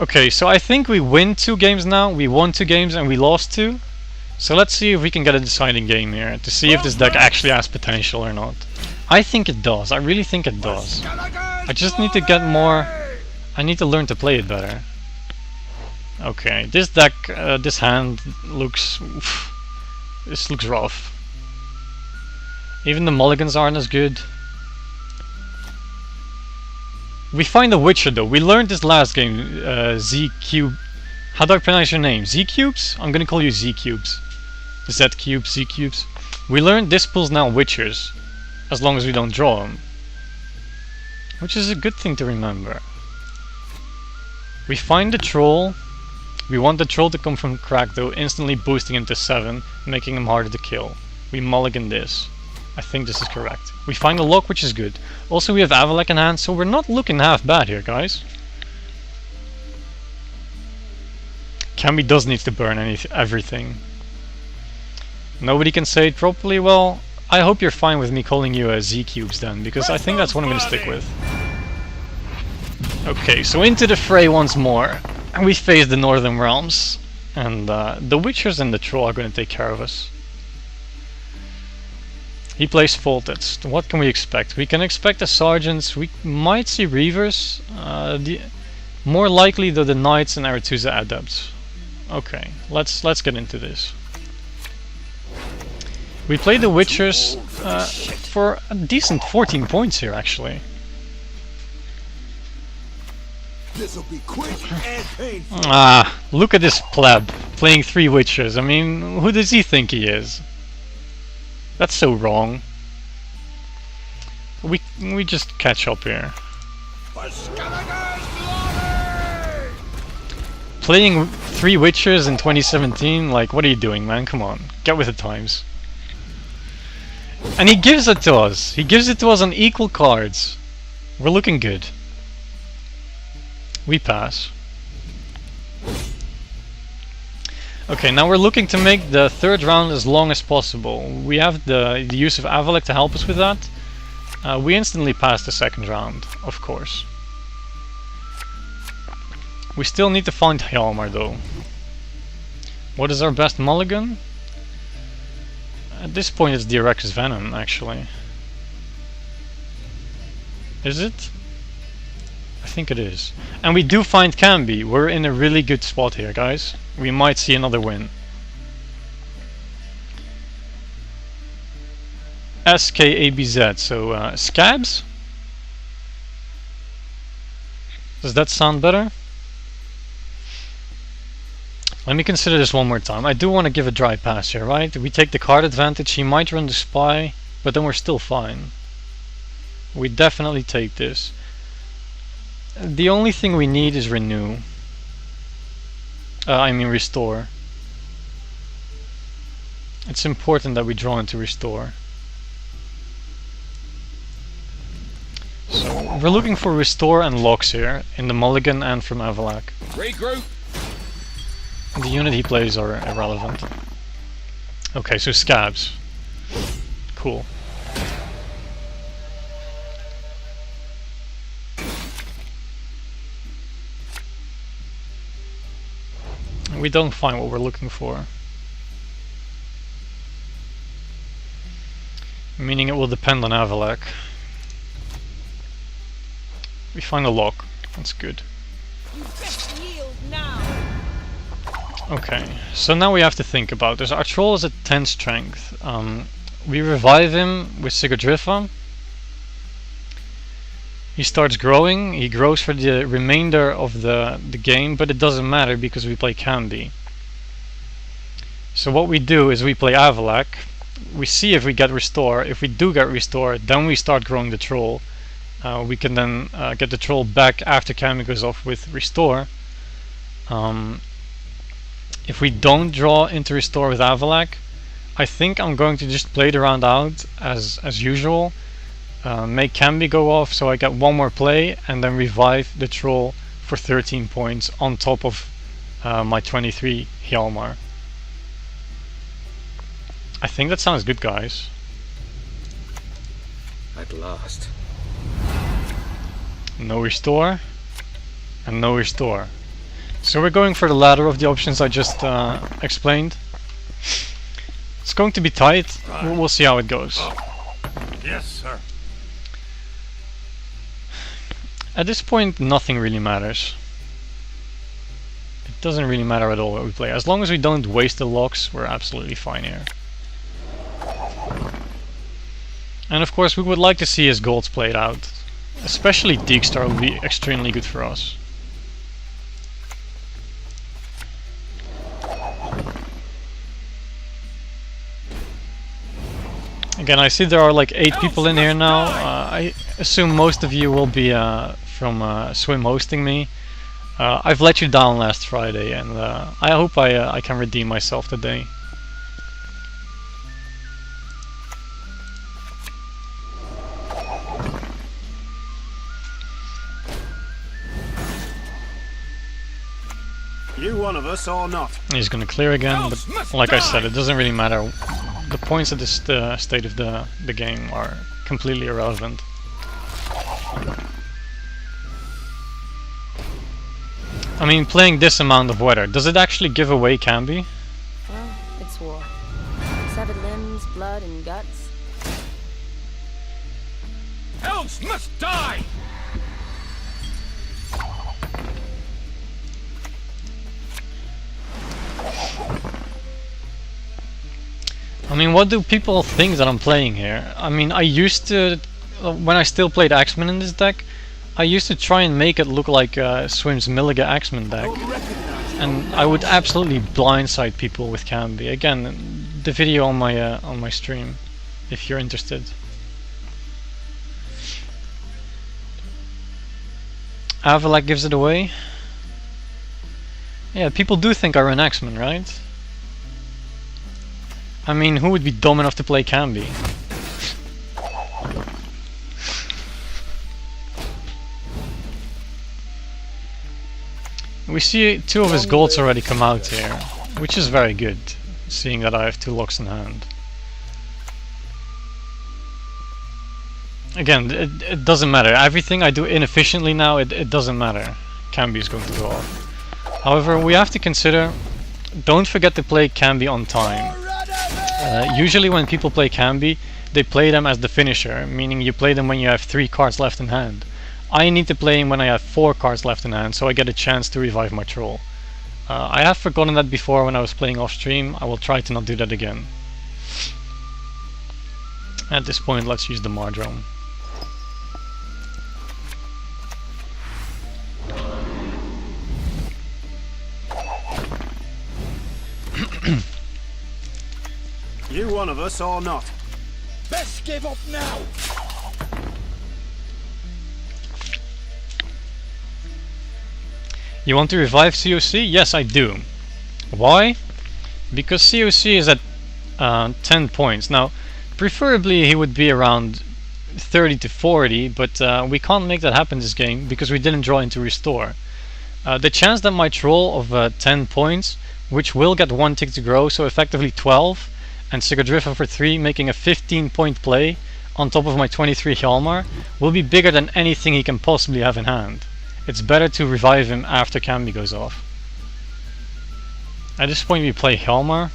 Okay, so I think we win 2 games now. We won 2 games and we lost 2. So let's see if we can get a deciding game here to see if this deck actually has potential or not. I think it does. I really think it does. I just need to get more. I need to learn to play it better. Okay, this deck, this hand looks. This looks rough. Even the mulligans aren't as good. We find a Witcher though. We learned this last game. Z Cube. How do I pronounce your name? Z Cubes? I'm gonna call you Z Cubes. Z Cubes, Z Cubes. We learned this pulls now Witchers, as long as we don't draw them. Which is a good thing to remember. We find the troll. We want the troll to come from crack though, instantly boosting him to 7, making him harder to kill. We mulligan this. I think this is correct. We find a lock, which is good. Also we have Avalak in hand, so we're not looking half bad here, guys. Kambi does need to burn everything. Nobody can say it properly. Well, I hope you're fine with me calling you a Z-Cubes then, because I think that's what I'm going to stick with. Okay, so into the fray once more. And we face the Northern Realms. And the Witchers and the Troll are going to take care of us. He plays Volted. What can we expect? We can expect the Sergeants. We might see Reavers. More likely though the Knights and Arethusa Adepts. Okay, let's get into this. We played the Witchers for a decent 14 points here, actually. This'll be quick and painful. Ah, look at this pleb playing 3 Witchers. I mean, who does he think he is? That's so wrong. We just catch up here. Playing 3 Witchers in 2017, like, what are you doing, man? Come on, get with the times. And he gives it to us. He gives it to us on equal cards. We're looking good. We pass. Okay, now we're looking to make the 3rd round as long as possible. We have the use of Avalak to help us with that. We instantly pass the 2nd round, of course. We still need to find Hjalmar though. What is our best mulligan? At this point it's DRX's Venom, actually. Is it? I think it is. And we do find Kambi. We're in a really good spot here, guys. We might see another win. SKABZ, so Scabs? Does that sound better? Let me consider this one more time. I do want to give a dry pass here, right? We take the card advantage, he might run the spy, but then we're still fine. We definitely take this. The only thing we need is renew. I mean restore. It's important that we draw into restore. So we're looking for restore and locks here, in the mulligan and from Avalak. Regroup. The unit he plays are irrelevant. Okay, so Scabs. Cool. We don't find what we're looking for. Meaning it will depend on Avalak. We find a lock. That's good. Okay, so now we have to think about this. Our troll is at 10 strength. We revive him with Sigurdrifa. He starts growing. He grows for the remainder of the game, but it doesn't matter because we play Kambi. So what we do is we play Avalak. We see if we get restore. If we do get restore, then we start growing the troll. We can then get the troll back after Kambi goes off with restore. If we don't draw into restore with Avalak, I think I'm going to just play the round out as usual. Make Kambi go off so I get one more play and then revive the troll for 13 points on top of my 23 Hjalmar. I think that sounds good, guys. At last. No restore and no restore. So we're going for the latter of the options I just explained. It's going to be tight. We'll see how it goes. Yes, sir. At this point, nothing really matters. It doesn't really matter at all what we play. As long as we don't waste the locks, we're absolutely fine here. And of course, we would like to see his golds played out. Especially Deekstar would be extremely good for us. Again, I see there are like 8 people in here now. I assume most of you will be from Swim hosting me. I've let you down last Friday, and I hope I can redeem myself today. You one of us or not? He's gonna clear again, but like I said, it doesn't really matter. The points at this state of the game are completely irrelevant. I mean, playing this amount of weather, does it actually give away Kambi? Well, it's war. Severed limbs, blood, and guts. Elves must die! I mean, what do people think that I'm playing here? I mean, I used to, when I still played Axeman in this deck, I used to try and make it look like Swim's Milliga Axeman deck. And I would absolutely blindside people with Kambi. Again, the video on my stream, if you're interested. Avalak gives it away. Yeah, people do think I run Axeman, right? I mean, who would be dumb enough to play Kambi? We see 2 of his golds already come out here, which is very good, seeing that I have 2 locks in hand. Again, it doesn't matter. Everything I do inefficiently now, it doesn't matter. Kambi is going to go off. However, we have to consider, don't forget to play Kambi on time. Usually when people play Kambi, they play them as the finisher, meaning you play them when you have 3 cards left in hand. I need to play him when I have 4 cards left in hand, so I get a chance to revive my troll. I have forgotten that before when I was playing off stream. I will try to not do that again. At this point, let's use the Mardrome. You one of us or not? Best give up now! You want to revive COC? Yes, I do. Why? Because COC is at 10 points. Now, preferably he would be around 30 to 40, but we can't make that happen this game because we didn't draw into restore. The chance that my troll of 10 points, which will get 1 tick to grow, so effectively 12, and Sigadrifa for 3, making a 15-point play on top of my 23 Hjalmar, will be bigger than anything he can possibly have in hand. It's better to revive him after Kambi goes off. At this point we play Hjalmar.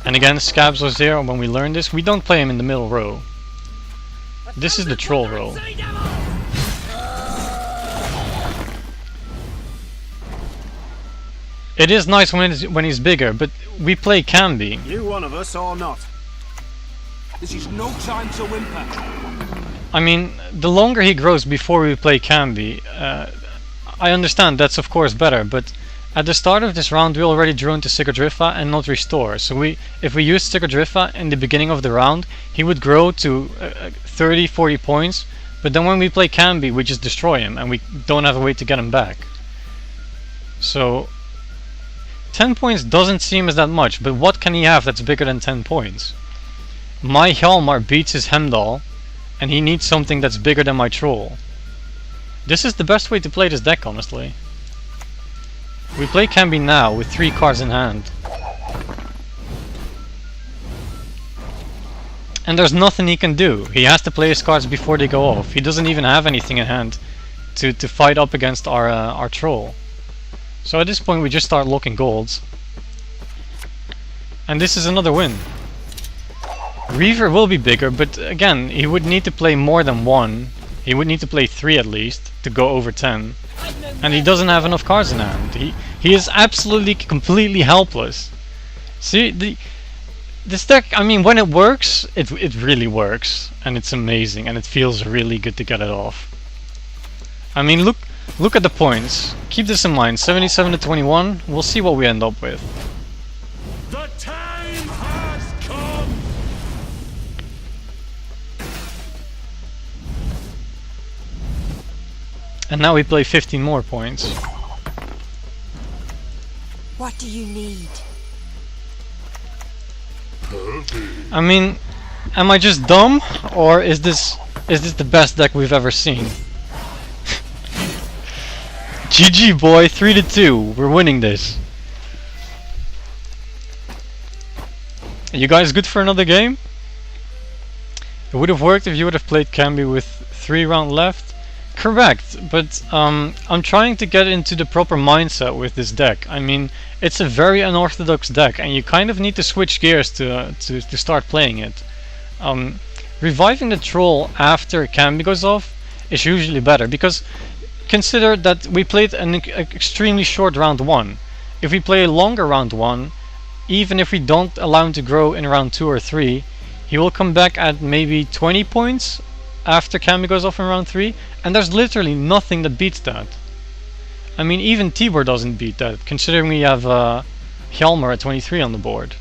And again, Scabs was there when we learned this. We don't play him in the middle row. This is the troll row. It is nice when he's bigger, but we play Kambi. You one of us or not? This is no time to whimper. I mean, the longer he grows before we play Kambi, I understand that's of course better, but at the start of this round we already drew into Sigadrifa and not restore. So if we used Sigadrifa in the beginning of the round, he would grow to 30, 40 points, but then when we play Kambi we just destroy him and we don't have a way to get him back. So 10 points doesn't seem as that much, but what can he have that's bigger than 10 points? My Hjalmar beats his Hemdall, and he needs something that's bigger than my troll. This is the best way to play this deck, honestly. We play Kambi now with 3 cards in hand. And there's nothing he can do. He has to play his cards before they go off. He doesn't even have anything in hand to fight up against our troll. So at this point we just start looking golds. And this is another win. Reaver will be bigger, but again, he would need to play more than 1. He would need to play 3 at least to go over 10. And he doesn't have enough cards in hand. He is absolutely, completely helpless. See, this deck, I mean, when it works, it really works. And it's amazing, and it feels really good to get it off. I mean, look at the points. Keep this in mind, 77 to 21. We'll see what we end up with. The time has come. And now we play 15 more points. What do you need? I mean, am I just dumb, or is this the best deck we've ever seen? GG boy, 3 to 2. We're winning this. Are you guys good for another game? It would have worked if you would have played Kambi with 3 rounds left. Correct, but I'm trying to get into the proper mindset with this deck. I mean, it's a very unorthodox deck, and you kind of need to switch gears to start playing it. Reviving the troll after Kambi goes off is usually better, because consider that we played an extremely short round 1. If we play a longer round 1, even if we don't allow him to grow in round 2 or 3, he will come back at maybe 20 points after Kambi goes off in round 3, and there's literally nothing that beats that. I mean, even Tibor doesn't beat that, considering we have Hjalmar at 23 on the board.